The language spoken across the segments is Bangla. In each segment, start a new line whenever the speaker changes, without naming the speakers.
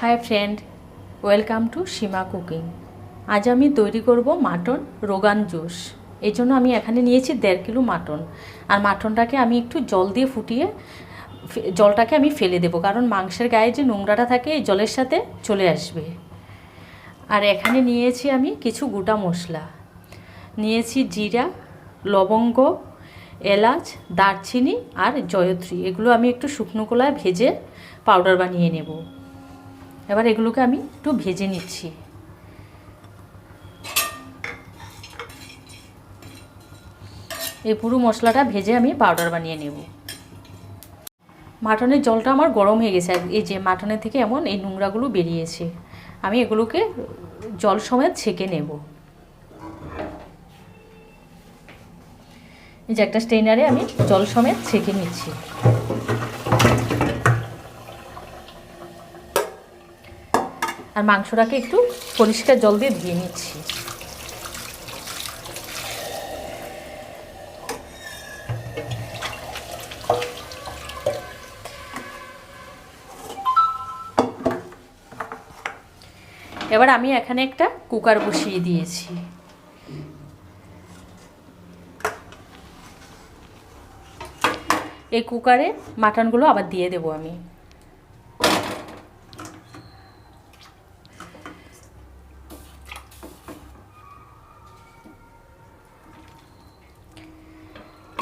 High friend, welcome to Seema cooking. আজ আমি তৈরি করব মাটন রোগান জোশ। এই জন্য আমি এখানে নিয়েছি 1.5 কিলো মাটন। আর মাটনটাকে আমি একটু জল দিয়ে ফুটিয়ে জলটাকে আমি ফেলে দেবো, কারণ মাংসের গায়ে যে নোংরাটা থাকে এই জলের সাথে চলে আসবে। আর এখানে নিয়েছি আমি কিছু গোটা মশলা, নিয়েছি জিরা, লবঙ্গ, এলাচ, দারচিনি আর জয়ত্রী। এগুলো আমি একটু শুকনো কলায় ভেজে পাউডার বানিয়ে নেব। এবার এগুলোকে আমি একটু ভেজে নিচ্ছি। এই পুরো মশলাটা ভেজে আমি পাউডার বানিয়ে নেব। মাটনের জলটা আমার গরম হয়ে গেছে। এই যে মাটনের থেকে এমন এই নোংরাগুলো বেরিয়েছে, আমি এগুলোকে জল সমেত ছেঁকে নেব। এই যে একটা স্ট্রেনারে আমি জল সমেত ছেঁকে নিচ্ছি। আর মাংসটাকে একটু পরিষ্কার জল দিয়ে ধুয়ে নিচ্ছি। এবার আমি এখানে একটা কুকার বসিয়ে দিয়েছি। এই কুকারে মাটনগুলো আবার দিয়ে দেবো আমি।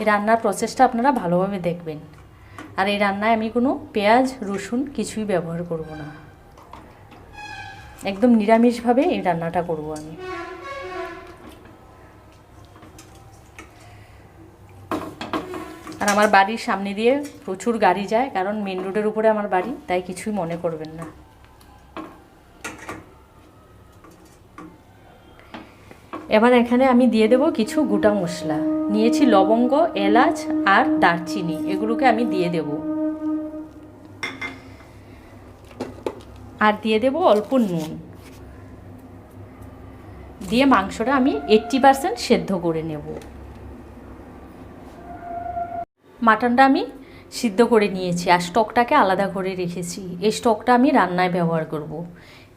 এই রান্নার প্রসেসটা আপনারা ভালোভাবে দেখবেন। আর এই রান্নায় আমি কোনো পেঁয়াজ রসুন কিছুই ব্যবহার করব না, একদম নিরামিষভাবে এই রান্নাটা করব আমি। আর আমার বাড়ির সামনে দিয়ে প্রচুর গাড়ি যায়, কারণ মেন রোডের উপরে আমার বাড়ি, তাই কিছুই মনে করবেন না। এবার এখানে আমি দিয়ে দেব কিছু গোটা মশলা, নিয়েছি লবঙ্গ, এলাচ আর দারচিনি, এগুলোকে আমি দিয়ে দেব। আর দিয়ে দেব অল্প নুন, দিয়ে মাংসটা আমি 80% সেদ্ধ করে নেব। মাটনটা আমি সিদ্ধ করে নিয়েছি আর স্টকটাকে আলাদা করে রেখেছি। এই স্টকটা আমি রান্নায় ব্যবহার করব।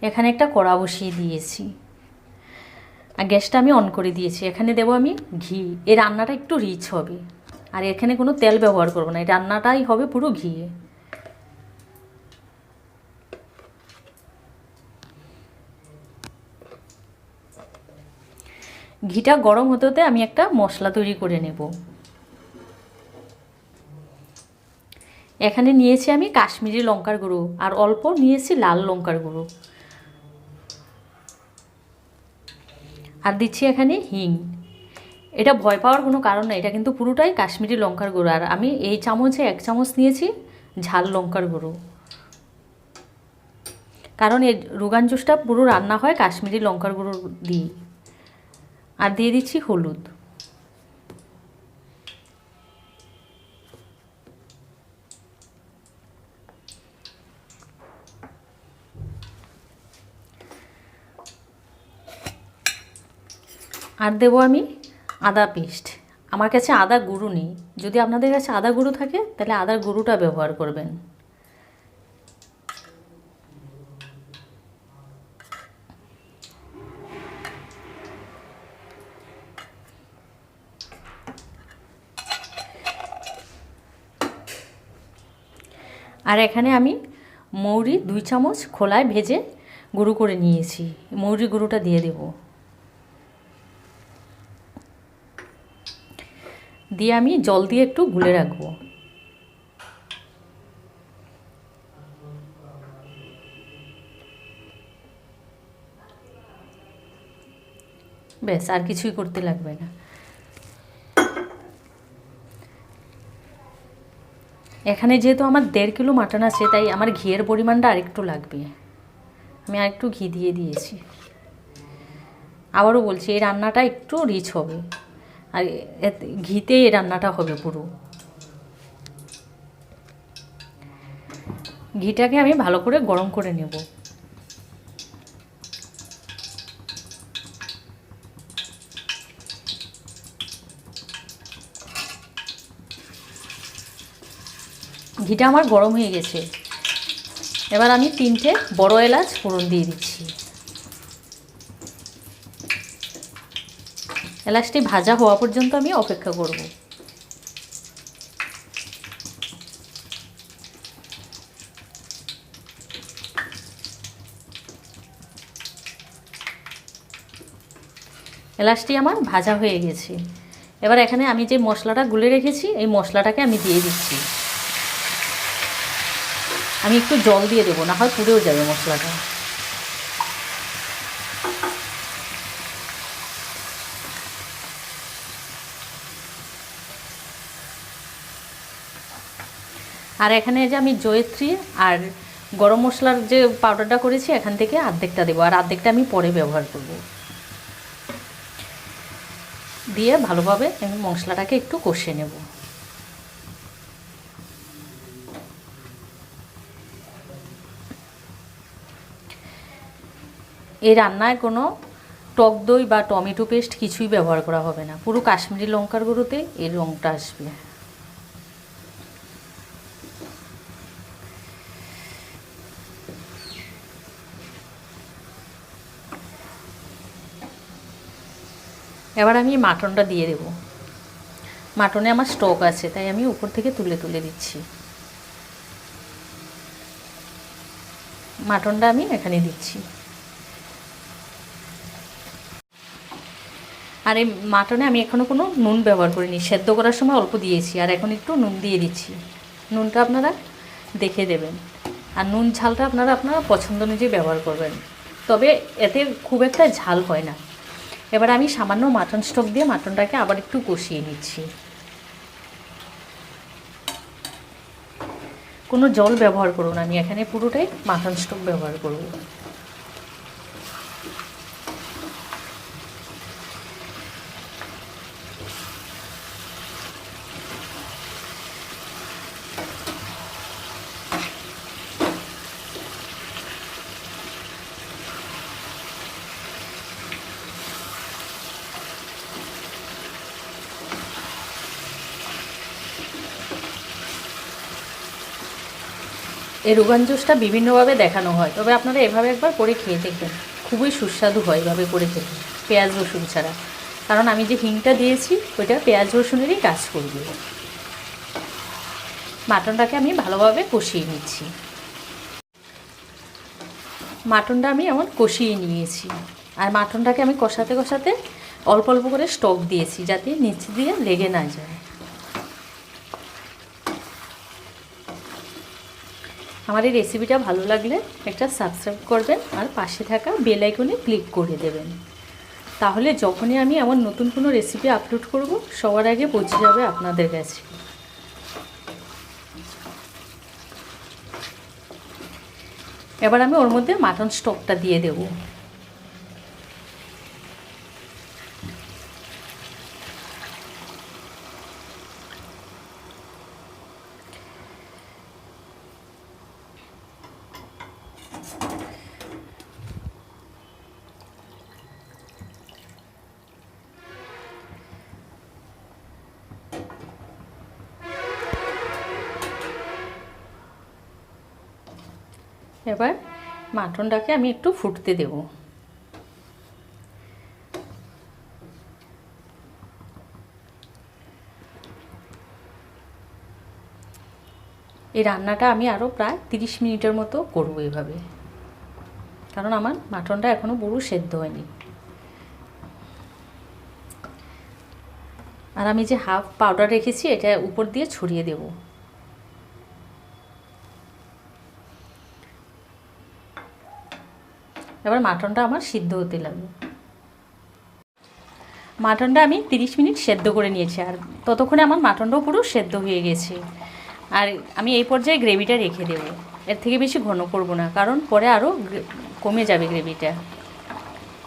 এখানে একটা কড়া বসিয়ে দিয়েছি আর গ্যাসটা আমি অন করে দিয়েছি। এখানে দেবো আমি ঘি। এই রান্নাটা একটু রিচ হবে। আর এখানে কোনো তেল ব্যবহার করব না, এই রান্নাটাই হবে পুরো ঘিয়ে। ঘিটা গরম হতে হতে আমি একটা মশলা তৈরি করে নেব। এখানে নিয়েছি আমি কাশ্মীরি লঙ্কার গুঁড়ো আর অল্প নিয়েছি লাল লঙ্কার গুঁড়ো। আর দিচ্ছি এখানে হিং। এটা ভয় পাওয়ার কোনো কারণ নেই, এটা কিন্তু পুরোটাই কাশ্মীরি লঙ্কার গুঁড়ো। আর আমি এই চামচে 1 চামচ নিয়েছি ঝাল লঙ্কার গুঁড়ো, কারণ এই রোগান জোশটা পুরো রান্না হয় কাশ্মীরি লঙ্কার গুঁড়ো দিয়ে। আর দিয়ে দিচ্ছি হলুদ। আর দেবো আমি আদা পেস্ট। আমার কাছে আদা গুঁড়ো নেই, যদি আপনাদের কাছে আদা গুঁড়ো থাকে তাহলে আদার গুঁড়োটা ব্যবহার করবেন। আর এখানে আমি মৌরি 2 চামচ খোলায় ভেজে গুঁড়ো করে নিয়েছি, মৌরি গুঁড়োটা দিয়ে দেব। দিয়ে আমি জল দিয়ে একটু গুলে রাখবো। ব্যাস, আর কিছুই করতে লাগবে না। এখানে যেহেতু আমার 1.5 কিলো মাটন আছে, তাই আমার ঘিয়ের পরিমাণটা আরেকটু লাগবে। আমি আরেকটু ঘি দিয়ে দিয়েছি। আবারও বলছি, এই রান্নাটা একটু রিচ হবে আর ঘিতে এই রান্নাটা হবে পুরো। ঘিটাকে আমি ভালো করে গরম করে নেব। ঘিটা আমার গরম হয়ে গেছে। এবার আমি 3টে বড় এলাচ ফোড়ন দিয়ে দিচ্ছি। এলাচটি ভাজা হওয়া পর্যন্ত আমি অপেক্ষা করব। এলাচটি আমার ভাজা হয়ে গেছে। এবার এখানে আমি যে মশলাটা গুলে রেখেছি এই মশলাটাকে আমি দিয়ে দিচ্ছি। আমি একটু জল দিয়ে দেবো, না হয় পুড়েও যাবে মশলাটা। আর এখানে যে আমি জয়িত্রী আর গরম মশলার যে পাউডারটা করেছি এখান থেকে অর্ধেকটা দেবো, আর অর্ধেকটা আমি পরে ব্যবহার করব। দিয়ে ভালোভাবে আমি মশলাটাকে একটু কষিয়ে নেব। এই রান্নায় কোনো টক দই বা টমেটো পেস্ট কিছুই ব্যবহার করা হবে না, পুরো কাশ্মীরি লঙ্কার গুঁড়োতে এই রঙটা আসবে। এবার আমি মাটনটা দিয়ে দেব। মাটনে আমার স্টক আছে তাই আমি উপর থেকে তুলে তুলে দিচ্ছি। মাটনটা আমি এখানে দিচ্ছি। আর এই মাটনে আমি এখনও কোনো নুন ব্যবহার করিনি, সেদ্ধ করার সময় অল্প দিয়েছি, আর এখন একটু নুন দিয়ে দিচ্ছি। নুনটা আপনারা দেখে দেবেন, আর নুন ঝালটা আপনারা পছন্দ অনুযায়ী ব্যবহার করবেন, তবে এতে খুব একটা ঝাল হয় না। এবার আমি সামান্য মাটন স্টক দিয়ে মাটনটাকে আবার একটু কষিয়ে নিচ্ছি। কোনো জল ব্যবহার করব না, আমি এখানে পুরোটাই মাটন স্টক ব্যবহার করব। এই রোগান জুসটা বিভিন্নভাবে দেখানো হয়, তবে আপনারা এভাবে একবার করে খেয়ে দেখবেন, খুবই সুস্বাদু হয় এভাবে করে খেতে, পেঁয়াজ রসুন ছাড়া। কারণ আমি যে হিংটা দিয়েছি ওইটা পেঁয়াজ রসুনেরই কাজ করবে। মাটনটাকে আমি ভালোভাবে কষিয়ে নিচ্ছি। মাটনটা আমি এমন কষিয়ে নিয়েছি, আর মাটনটাকে আমি কষাতে কষাতে অল্প অল্প করে স্টক দিয়েছি যাতে নিচে দিয়ে লেগে না যায়। আমার এই রেসিপিটা ভালো লাগলে একটা সাবস্ক্রাইব করবেন, আর পাশে থাকা বেল আইকনে ক্লিক করে দেবেন, তাহলে যখনই আমি এমন নতুন কোনো রেসিপি আপলোড করব সবার আগে পৌঁছে যাবে আপনাদের কাছে। এবার আমি ওর মধ্যে মাটন স্টকটা দিয়ে দেব। এবার মাটনটাকে আমি একটু ফুটতে দেব। এই রান্নাটা আমি আরও প্রায় 30 মিনিটের মতো করব এভাবে, কারণ আমার মাটনটা এখনও পুরো সেদ্ধ হয়নি। আর আমি যে হাফ পাউডার রেখেছি এটা উপর দিয়ে ছড়িয়ে দেব। এবার মাটনটা আমার সিদ্ধ হতে লাগবে। মাটনটা আমি 30 মিনিট সেদ্ধ করে নিয়েছি, আর ততক্ষণে আমার মাটনটাও পুরো সেদ্ধ হয়ে গেছে। আর আমি এই পর্যায়ে গ্রেভিটা রেখে দেব, এর থেকে বেশি ঘন করব না, কারণ পরে আরও কমে যাবে গ্রেভিটা।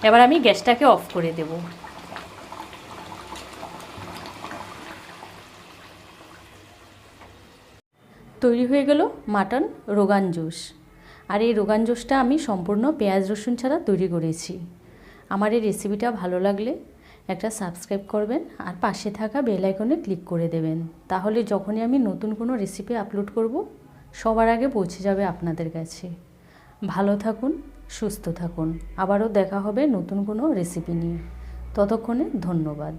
এবার আমি গ্যাসটাকে অফ করে দেব। তৈরি হয়ে গেল মাটন রোগান জুস। আর এই রোগান জুসটা আমি সম্পূর্ণ পেঁয়াজ রসুন ছাড়া তৈরি করেছি। আমার এই রেসিপিটা ভালো লাগলে একটা সাবস্ক্রাইব করবেন, আর পাশে থাকা বেল আইকনে ক্লিক করে দেবেন, তাহলে যখনই আমি নতুন কোনো রেসিপি আপলোড করব সবার আগে পৌঁছে যাবে আপনাদের কাছে। ভালো থাকুন, সুস্থ থাকুন। আবারও দেখা হবে নতুন কোনো রেসিপি নিয়ে। ততক্ষণে ধন্যবাদ।